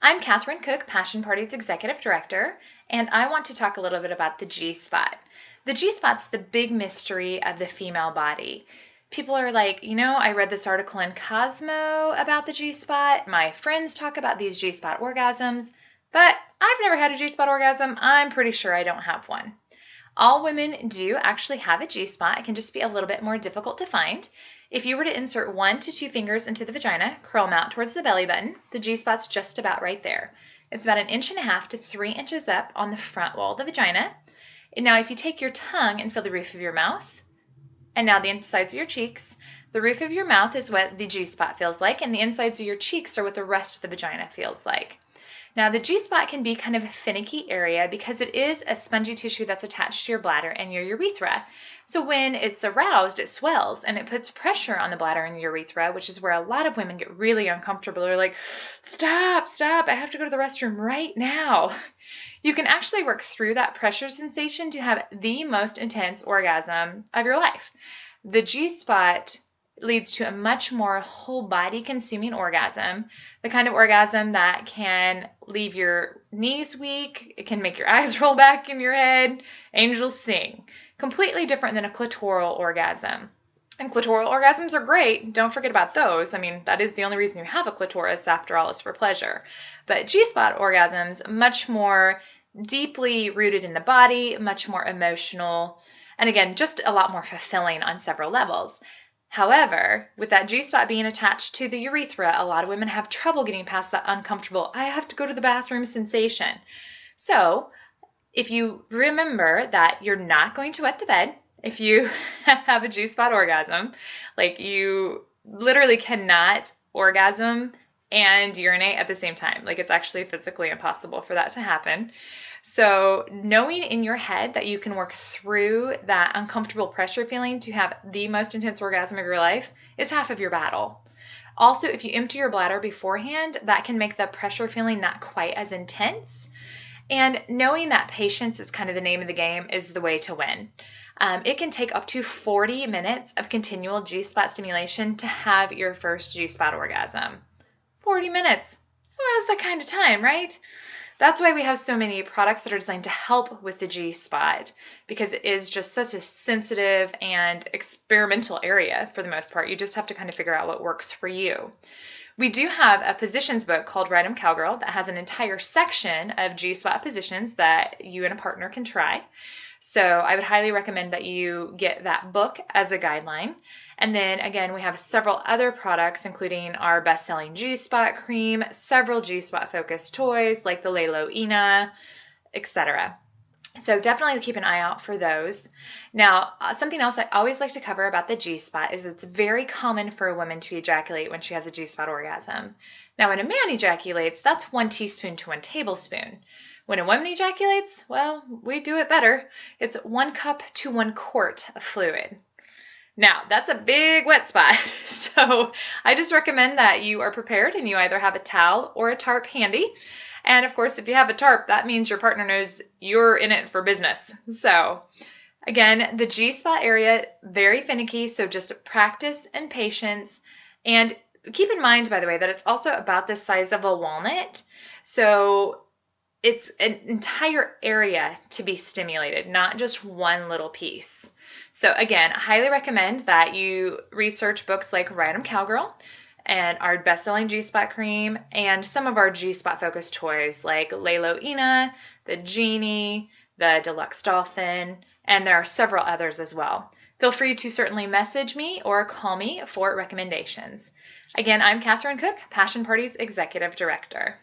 I'm Kathryn Cook, Passion Party's Executive Director, and I want to talk a little bit about the G-spot. The G-spot's the big mystery of the female body. People are like, I read this article in Cosmo about the G-spot. My friends talk about these G-spot orgasms, but I've never had a G-spot orgasm. I'm pretty sure I don't have one. All women do actually have a G-spot. It can just be a little bit more difficult to find. If you were to insert 1 to 2 fingers into the vagina, curl them out towards the belly button, the G-spot's just about right there. It's about 1.5 inches to 3 inches up on the front wall of the vagina. And now if you take your tongue and feel the roof of your mouth, and now the insides of your cheeks, the roof of your mouth is what the G-spot feels like, and the insides of your cheeks are what the rest of the vagina feels like. Now, the G-spot can be kind of a finicky area because it is a spongy tissue that's attached to your bladder and your urethra. So when it's aroused, it swells and it puts pressure on the bladder and the urethra, which is where a lot of women get really uncomfortable. They're like, stop, I have to go to the restroom right now. You can actually work through that pressure sensation to have the most intense orgasm of your life. The G-spot leads to a much more whole body consuming orgasm, the kind of orgasm that can leave your knees weak, it can make your eyes roll back in your head, angels sing. Completely different than a clitoral orgasm. And clitoral orgasms are great. Don't forget about those. I mean, that is the only reason you have a clitoris, after all, is for pleasure. But G-spot orgasms, much more deeply rooted in the body, much more emotional, and again, just a lot more fulfilling on several levels. However, with that G-spot being attached to the urethra, a lot of women have trouble getting past that uncomfortable, I have to go to the bathroom sensation. So, if you remember that you're not going to wet the bed if you have a G-spot orgasm, like you literally cannot orgasm and urinate at the same time. Like it's actually physically impossible for that to happen. So knowing in your head that you can work through that uncomfortable pressure feeling to have the most intense orgasm of your life is half of your battle. Also, if you empty your bladder beforehand, that can make the pressure feeling not quite as intense. And knowing that patience is kind of the name of the game is the way to win. It can take up to 40 minutes of continual G-spot stimulation to have your first G-spot orgasm. 40 minutes. Who has that kind of time, right? That's why we have so many products that are designed to help with the G-spot, because it is just such a sensitive and experimental area for the most part. You just have to kind of figure out what works for you. We do have a positions book called Ride 'em Cowgirl that has an entire section of G-spot positions that you and a partner can try. So I would highly recommend that you get that book as a guideline. And then again, we have several other products, including our best-selling G-spot cream, several G-spot focused toys like the Lalo Ina, etc. So definitely keep an eye out for those. Now, something else I always like to cover about the G-spot is it's very common for a woman to ejaculate when she has a G-spot orgasm. Now, when a man ejaculates, that's 1 teaspoon to 1 tablespoon. When a woman ejaculates, well, we do it better. It's 1 cup to 1 quart of fluid. Now, that's a big wet spot, so I just recommend that you are prepared and you either have a towel or a tarp handy. And of course, if you have a tarp, that means your partner knows you're in it for business. So again, the G-spot area, very finicky, so just practice and patience. And keep in mind, by the way, that it's also about the size of a walnut. So it's an entire area to be stimulated, not just one little piece. So again, I highly recommend that you research books like Ride 'em Cowgirl and our best-selling G-spot cream and some of our G-spot focused toys like Lalo Ina, the Genie, the Deluxe Dolphin, and there are several others as well. Feel free to certainly message me or call me for recommendations. Again, I'm Kathryn Cook, Passion Party's Executive Director.